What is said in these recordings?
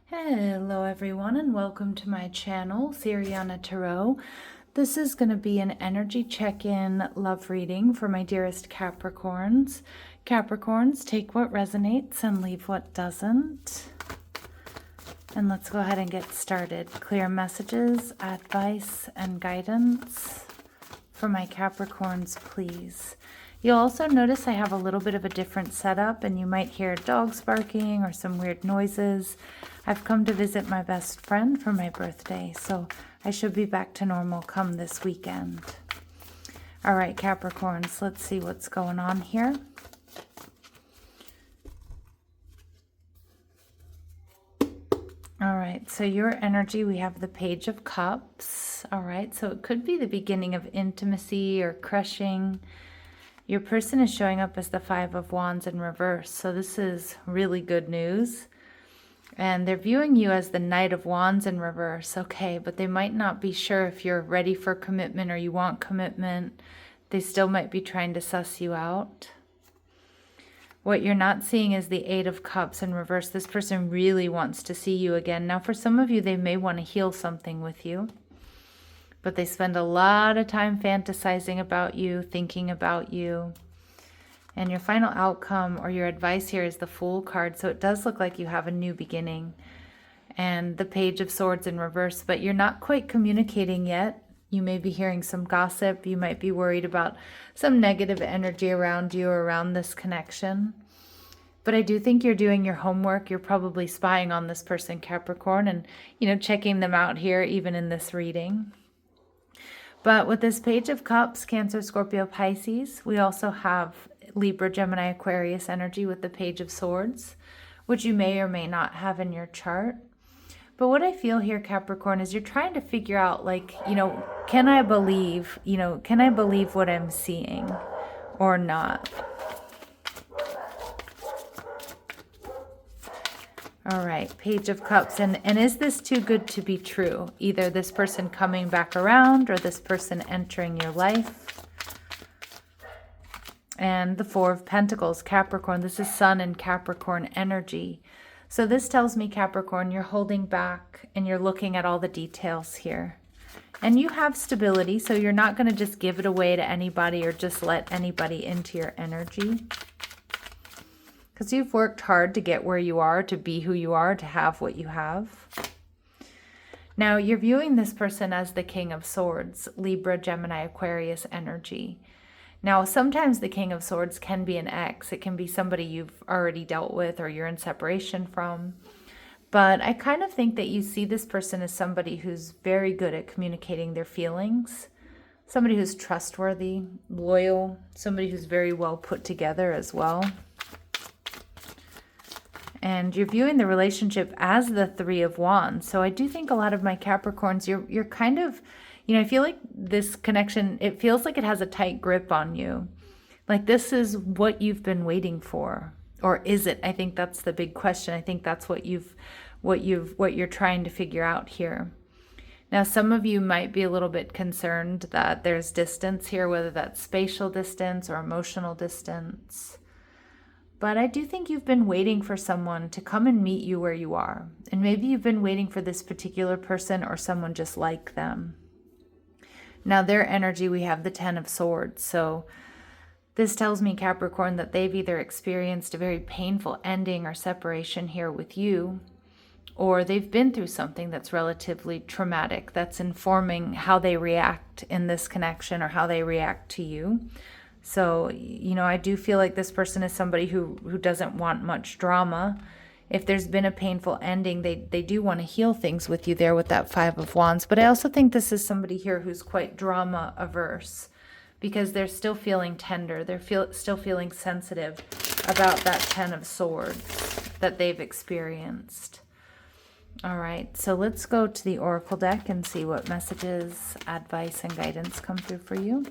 Hello everyone and welcome to my channel, Siriana Tarot. This is going to be an energy check-in love reading for my dearest Capricorns. Capricorns, take what resonates and leave what doesn't. And let's go ahead and get started. Clear messages, advice, and guidance for my Capricorns, please. You'll also notice I have a little bit of a different setup and you might hear dogs barking or some weird noises. I've come to visit my best friend for my birthday, so I should be back to normal come this weekend. All right, Capricorns, let's see what's going on here. All right, so your energy, we have the Page of Cups. All right, so it could be the beginning of intimacy or crushing. Your person is showing up as the Five of Wands in reverse, so this is really good news. And they're viewing you as the Knight of Wands in reverse, okay, but they might not be sure if you're ready for commitment or you want commitment. They still might be trying to suss you out. What you're not seeing is the Eight of Cups in reverse. This person really wants to see you again. Now, for some of you, they may want to heal something with you, but they spend a lot of time fantasizing about you, thinking about you. And your final outcome or your advice here is the Fool card. So it does look like you have a new beginning. And the Page of Swords in reverse, but you're not quite communicating yet. You may be hearing some gossip. You might be worried about some negative energy around you or around this connection. But I do think you're doing your homework. You're probably spying on this person, Capricorn, and, checking them out here, even in this reading. But with this Page of Cups, Cancer, Scorpio, Pisces, we also have Libra, Gemini, Aquarius energy with the Page of Swords, which you may or may not have in your chart. But what I feel here, Capricorn, is you're trying to figure out, can I believe what I'm seeing or not? All right, Page of Cups. And is this too good to be true? Either this person coming back around or this person entering your life. And the Four of Pentacles, Capricorn. This is Sun and Capricorn energy. So this tells me, Capricorn, you're holding back and you're looking at all the details here. And you have stability, so you're not going to just give it away to anybody or just let anybody into your energy. Because you've worked hard to get where you are, to be who you are, to have what you have. Now, you're viewing this person as the King of Swords, Libra, Gemini, Aquarius energy. Now, sometimes the King of Swords can be an ex. It can be somebody you've already dealt with or you're in separation from. But I kind of think that you see this person as somebody who's very good at communicating their feelings, somebody who's trustworthy, loyal, somebody who's very well put together as well. And you're viewing the relationship as the Three of Wands. So I do think a lot of my Capricorns, you're kind of, I feel like this connection, it feels like it has a tight grip on you. Like this is what you've been waiting for. Or is it? I think that's the big question. I think that's what you're trying to figure out here. Now, some of you might be a little bit concerned that there's distance here, whether that's spatial distance or emotional distance. But I do think you've been waiting for someone to come and meet you where you are. And maybe you've been waiting for this particular person or someone just like them. Now, their energy, we have the Ten of Swords. So this tells me, Capricorn, that they've either experienced a very painful ending or separation here with you, or they've been through something that's relatively traumatic that's informing how they react in this connection or how they react to you. So, I do feel like this person is somebody who doesn't want much drama. If there's been a painful ending, they do want to heal things with you there with that Five of Wands. But I also think this is somebody here who's quite drama averse because they're still feeling tender. They're still feeling sensitive about that Ten of Swords that they've experienced. All right, so let's go to the Oracle deck and see what messages, advice, and guidance come through for you.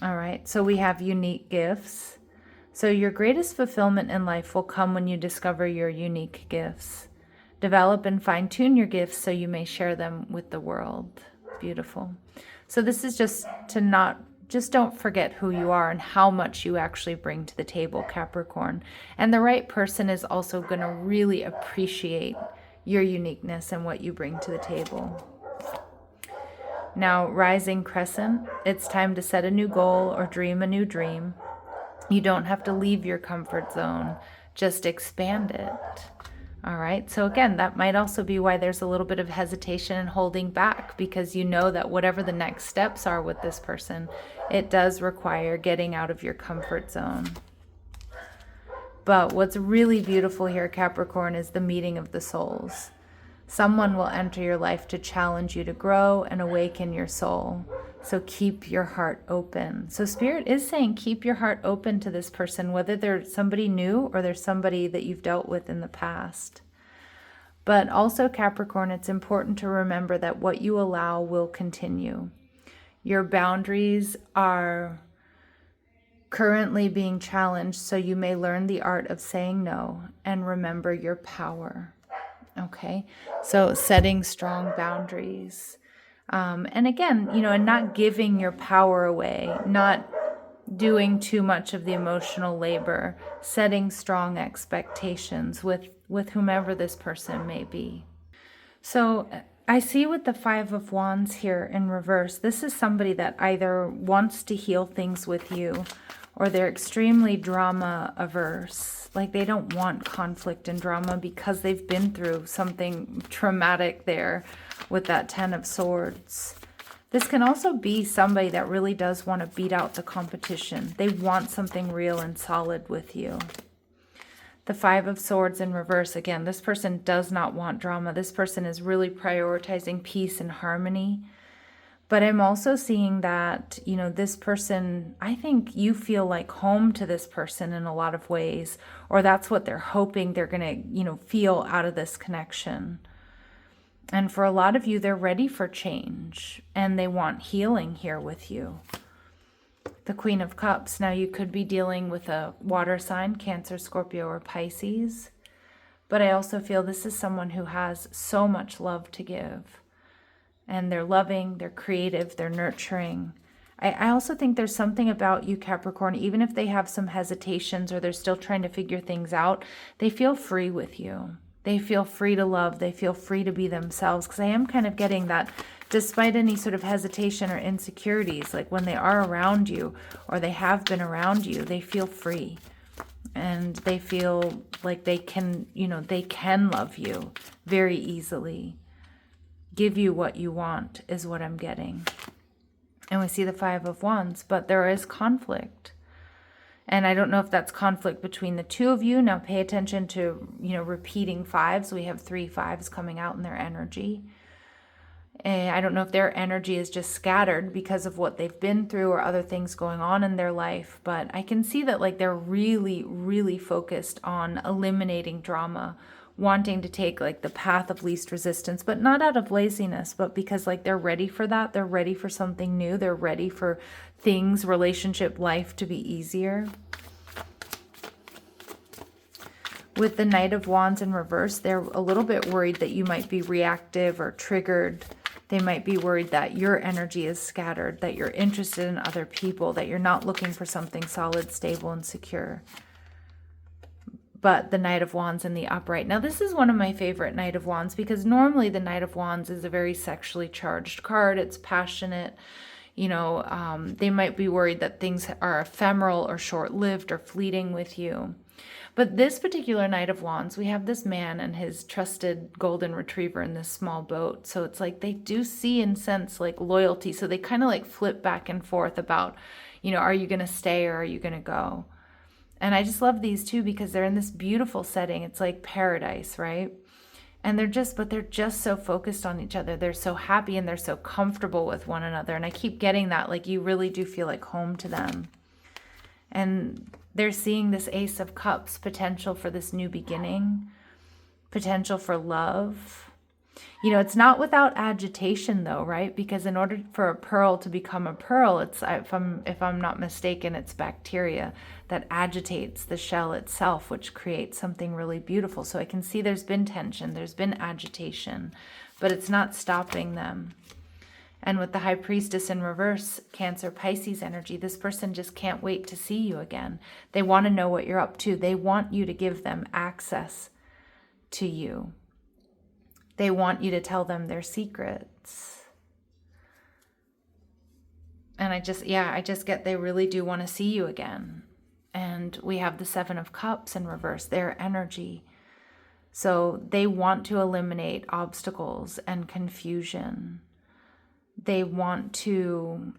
All right, so we have unique gifts. So your greatest fulfillment in life will come when you discover your unique gifts. Develop and fine-tune your gifts so you may share them with the world. Beautiful. So this is just to not Just don't forget who you are and how much you actually bring to the table, Capricorn. And the right person is also going to really appreciate your uniqueness and what you bring to the table. Now, rising crescent, it's time to set a new goal or dream a new dream. You don't have to leave your comfort zone, just expand it. All right, so again, that might also be why there's a little bit of hesitation and holding back, because you know that whatever the next steps are with this person, it does require getting out of your comfort zone. But what's really beautiful here, Capricorn, is the meeting of the souls. Someone will enter your life to challenge you to grow and awaken your soul. So keep your heart open. So Spirit is saying keep your heart open to this person, whether they're somebody new or they're somebody that you've dealt with in the past. But also, Capricorn, it's important to remember that what you allow will continue. Your boundaries are currently being challenged, so you may learn the art of saying no and remember your power. Okay, so setting strong boundaries. And again, and not giving your power away, not doing too much of the emotional labor, setting strong expectations with whomever this person may be. So I see with the Five of Wands here in reverse, this is somebody that either wants to heal things with you or they're extremely drama averse. Like they don't want conflict and drama because they've been through something traumatic there with that Ten of Swords. This can also be somebody that really does want to beat out the competition. They want something real and solid with you. The Five of Swords in reverse, again, this person does not want drama. This person is really prioritizing peace and harmony. But I'm also seeing that, this person, I think you feel like home to this person in a lot of ways, or that's what they're hoping they're going to, feel out of this connection. And for a lot of you, they're ready for change and they want healing here with you. The Queen of Cups. Now you could be dealing with a water sign, Cancer, Scorpio, or Pisces. But I also feel this is someone who has so much love to give. And they're loving, they're creative, they're nurturing. I also think there's something about you, Capricorn, even if they have some hesitations or they're still trying to figure things out, they feel free with you. They feel free to love. They feel free to be themselves. Because I am kind of getting that despite any sort of hesitation or insecurities, like when they are around you or they have been around you, they feel free. And they feel like they can, they can love you very easily. Give you what you want is what I'm getting. And we see the Five of Wands, but there is conflict. And I don't know if that's conflict between the two of you. Now pay attention to, repeating fives. We have 3 fives coming out in their energy. And I don't know if their energy is just scattered because of what they've been through or other things going on in their life. But I can see that they're really, really focused on eliminating drama, wanting to take the path of least resistance, but not out of laziness, but because they're ready for that. They're ready for something new. They're ready for things, relationship, life to be easier. With the Knight of Wands in reverse, they're a little bit worried that you might be reactive or triggered. They might be worried that your energy is scattered, that you're interested in other people, that you're not looking for something solid, stable, and secure. But the Knight of Wands in the upright. Now, this is one of my favorite Knight of Wands because normally the Knight of Wands is a very sexually charged card. It's passionate. They might be worried that things are ephemeral or short-lived or fleeting with you. But this particular Knight of Wands, we have this man and his trusted golden retriever in this small boat. So it's they do see and sense loyalty. So they kind of flip back and forth about, are you going to stay or are you going to go? And I just love these two because they're in this beautiful setting. It's like paradise, right? And they're just so focused on each other. They're so happy and they're so comfortable with one another. And I keep getting that, you really do feel like home to them. And they're seeing this Ace of Cups, potential for this new beginning, potential for love. It's not without agitation though, right? Because in order for a pearl to become a pearl, if I'm not mistaken, it's bacteria that agitates the shell itself, which creates something really beautiful. So I can see there's been tension, there's been agitation, but it's not stopping them. And with the High Priestess in reverse, Cancer, Pisces energy, this person just can't wait to see you again. They want to know what you're up to. They want you to give them access to you. They want you to tell them their secrets. And I just get they really do want to see you again. And we have the Seven of Cups in reverse, their energy. So they want to eliminate obstacles and confusion. They want to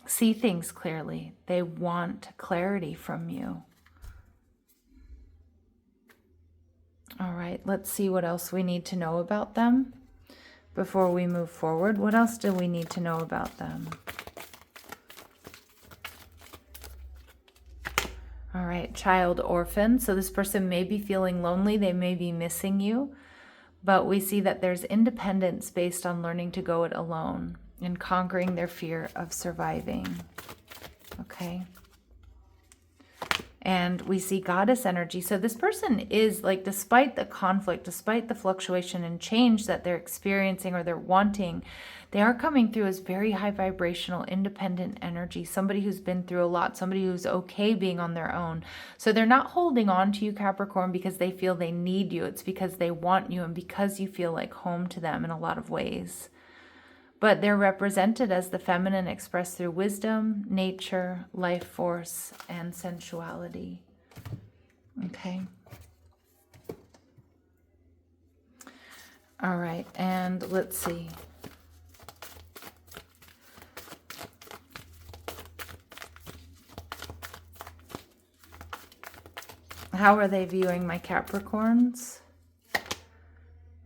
see things clearly. They want clarity from you. All right, let's see what else we need to know about them before we move forward. What else do we need to know about them? All right, child orphan. So this person may be feeling lonely. They may be missing you. But we see that there's independence based on learning to go it alone and conquering their fear of surviving. Okay. And we see goddess energy. So this person is like, despite the conflict, despite the fluctuation and change that they're experiencing or they're wanting, they are coming through as very high vibrational, independent energy. Somebody who's been through a lot, somebody who's okay being on their own. So they're not holding on to you, Capricorn, because they feel they need you. It's because they want you and because you feel like home to them in a lot of ways. But they're represented as the feminine expressed through wisdom, nature, life force, and sensuality. Okay. All right, and let's see. How are they viewing my Capricorns?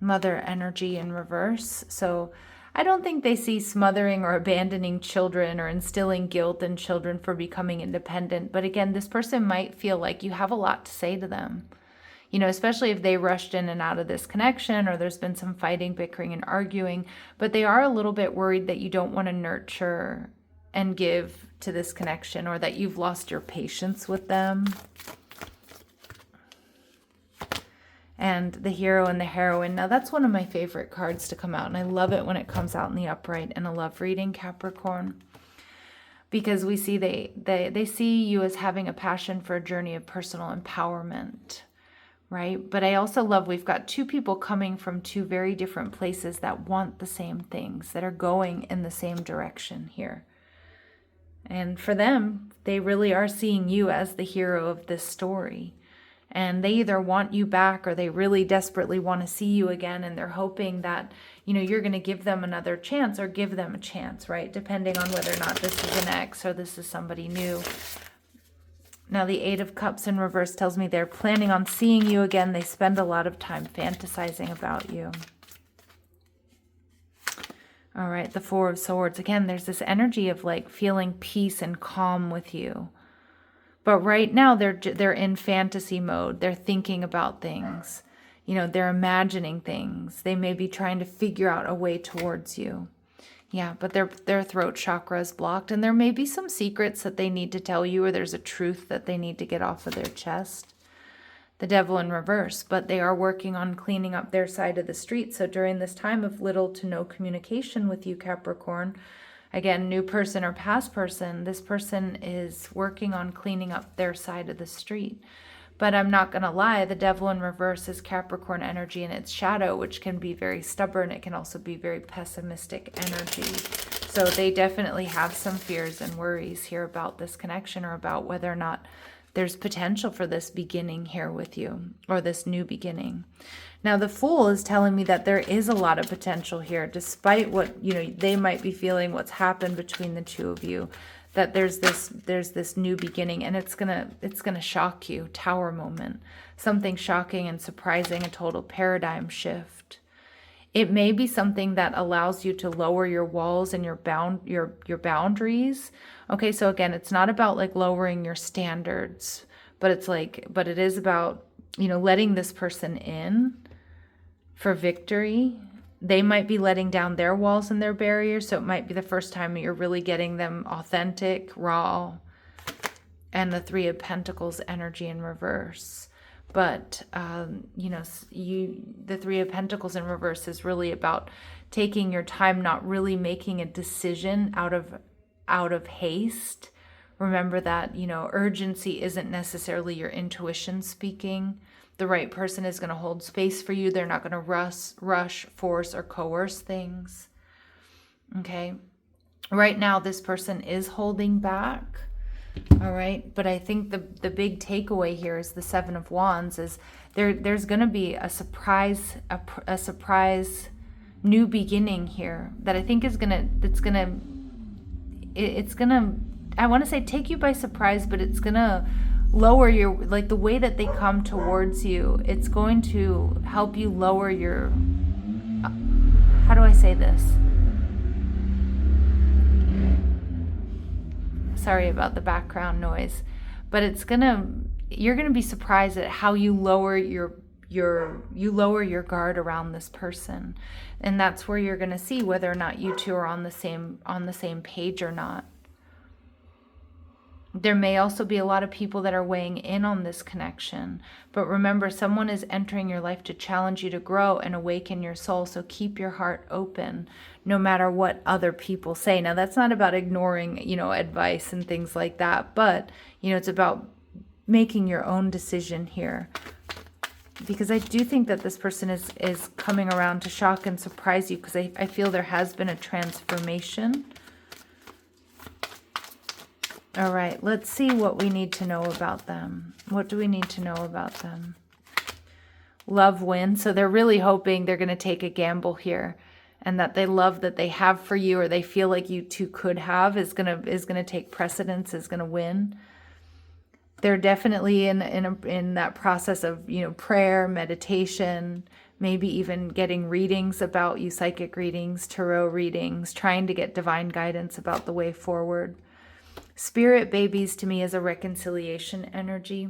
Mother energy in reverse. So I don't think they see smothering or abandoning children or instilling guilt in children for becoming independent. But again, this person might feel like you have a lot to say to them. You know, especially if they rushed in and out of this connection or there's been some fighting, bickering, and arguing. But they are a little bit worried that you don't want to nurture and give to this connection, or that you've lost your patience with them. And the Hero and the Heroine. Now, that's one of my favorite cards to come out. And I love it when it comes out in the upright in a love reading, Capricorn. Because we see they see you as having a passion for a journey of personal empowerment, right? But I also love we've got two people coming from two very different places that want the same things, that are going in the same direction here. And for them, they really are seeing you as the hero of this story. And they either want you back or they really desperately want to see you again. And they're hoping that, you know, you're going to give them another chance or give them a chance, right? Depending on whether or not this is an ex or this is somebody new. Now, the Eight of Cups in reverse tells me they're planning on seeing you again. They spend a lot of time fantasizing about you. All right, the Four of Swords. Again, there's this energy of like feeling peace and calm with you. But right now they're in fantasy mode. They're thinking about things. You know, they're imagining things. They may be trying to figure out a way towards you. Yeah, but their throat chakra is blocked, and there may be some secrets that they need to tell you, or there's a truth that they need to get off of their chest. The Devil in reverse, but they are working on cleaning up their side of the street. So during this time of little to no communication with you, Capricorn, again, new person or past person, this person is working on cleaning up their side of the street. But I'm not going to lie, the Devil in reverse is Capricorn energy in its shadow, which can be very stubborn. It can also be very pessimistic energy. So they definitely have some fears and worries here about this connection, or about whether or not there's potential for this beginning here with you, or this new beginning. Now, the Fool is telling me that there is a lot of potential here, despite what, you know, they might be feeling, what's happened between the two of you, that there's this new beginning, and it's gonna shock you. Tower moment, something shocking and surprising, a total paradigm shift. It may be something that allows you to lower your walls and your boundaries. Okay, so again, it's not about like lowering your standards, but it is about, you know, letting this person in for victory. They might be letting down their walls and their barriers, so it might be the first time you're really getting them authentic, raw. And the Three of Pentacles energy in reverse. But, the Three of Pentacles in reverse is really about taking your time, not really making a decision out of haste. Remember that, urgency isn't necessarily your intuition speaking. The right person is going to hold space for you. They're not going to rush, force, or coerce things. Okay. Right now, this person is holding back. All right. But I think the big takeaway here is the Seven of Wands is there's going to be a surprise new beginning here that I think I want to say take you by surprise, but it's going to lower your, like the way that they come towards you, it's going to help you lower your, how do I say this? Sorry about the background noise, but you're going to be surprised at how you lower you lower your guard around this person. And that's where you're going to see whether or not you two are on the same page or not. There may also be a lot of people that are weighing in on this connection. But remember, someone is entering your life to challenge you to grow and awaken your soul. So keep your heart open no matter what other people say. Now, that's not about ignoring, advice and things like that. But, it's about making your own decision here. Because I do think that this person is coming around to shock and surprise you, because I feel there has been a transformation. All right, let's see what we need to know about them. What do we need to know about them? Love wins. So they're really hoping they're going to take a gamble here, and that they love that they have for you, or they feel like you two could have, is going to take precedence, is going to win. They're definitely in that process of, prayer, meditation, maybe even getting readings about you, psychic readings, tarot readings, trying to get divine guidance about the way forward. Spirit babies to me is a reconciliation energy.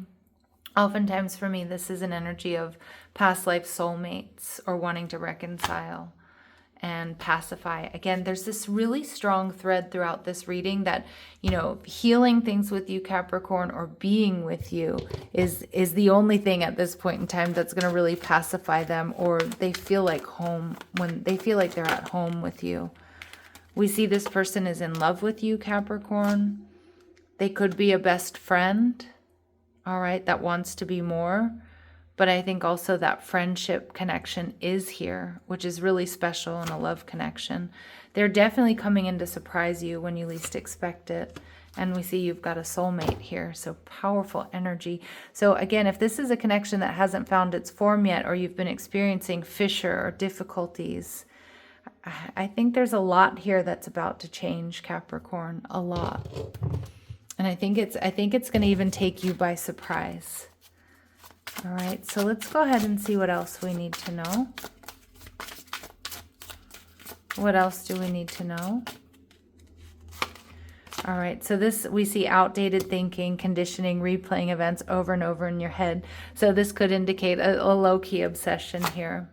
Oftentimes for me, this is an energy of past life soulmates or wanting to reconcile and pacify. Again, there's this really strong thread throughout this reading that, healing things with you, Capricorn, or being with you is the only thing at this point in time that's going to really pacify them, or they feel like home, when they feel like they're at home with you. We see this person is in love with you, Capricorn. They could be a best friend, all right, that wants to be more. But I think also that friendship connection is here, which is really special in a love connection. They're definitely coming in to surprise you when you least expect it. And we see you've got a soulmate here, so powerful energy. So again, if this is a connection that hasn't found its form yet, or you've been experiencing fissure or difficulties, I think there's a lot here that's about to change, Capricorn, a lot. And I think it's going to even take you by surprise. All right, so let's go ahead and see what else we need to know. What else do we need to know? All right, so this, we see outdated thinking, conditioning, replaying events over and over in your head. So this could indicate a low-key obsession here.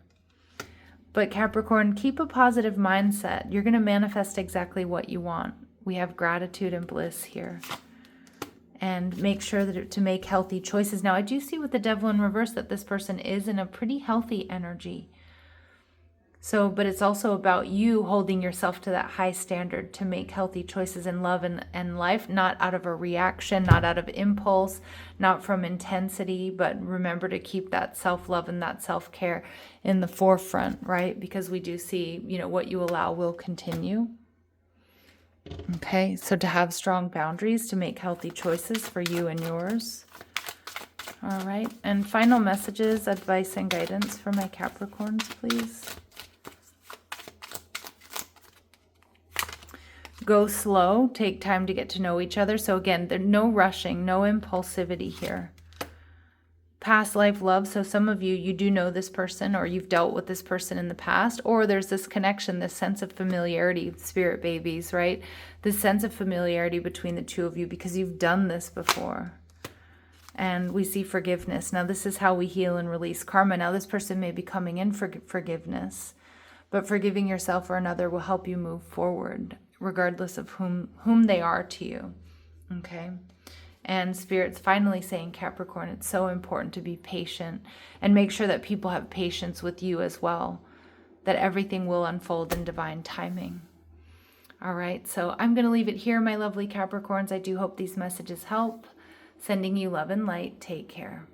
But Capricorn, keep a positive mindset. You're going to manifest exactly what you want. We have gratitude and bliss here. And make sure to make healthy choices. Now, I do see with the Devil in reverse that this person is in a pretty healthy energy. So, but it's also about you holding yourself to that high standard to make healthy choices in love and life, not out of a reaction, not out of impulse, not from intensity, but remember to keep that self-love and that self-care in the forefront, right? Because we do see, what you allow will continue. Okay, so to have strong boundaries, to make healthy choices for you and yours. All right, and final messages, advice, and guidance for my Capricorns, please. Go slow, take time to get to know each other. So again, there's no rushing, no impulsivity here. Past life love. So some of you do know this person, or you've dealt with this person in the past, or there's this connection, this sense of familiarity, spirit babies, right? This sense of familiarity between the two of you because you've done this before. And we see forgiveness. Now this is how we heal and release karma. Now this person may be coming in for forgiveness, but forgiving yourself or another will help you move forward, regardless of whom they are to you. Okay. And Spirit's finally saying, Capricorn, it's so important to be patient and make sure that people have patience with you as well, that everything will unfold in divine timing. All right, so I'm going to leave it here, my lovely Capricorns. I do hope these messages help. Sending you love and light. Take care.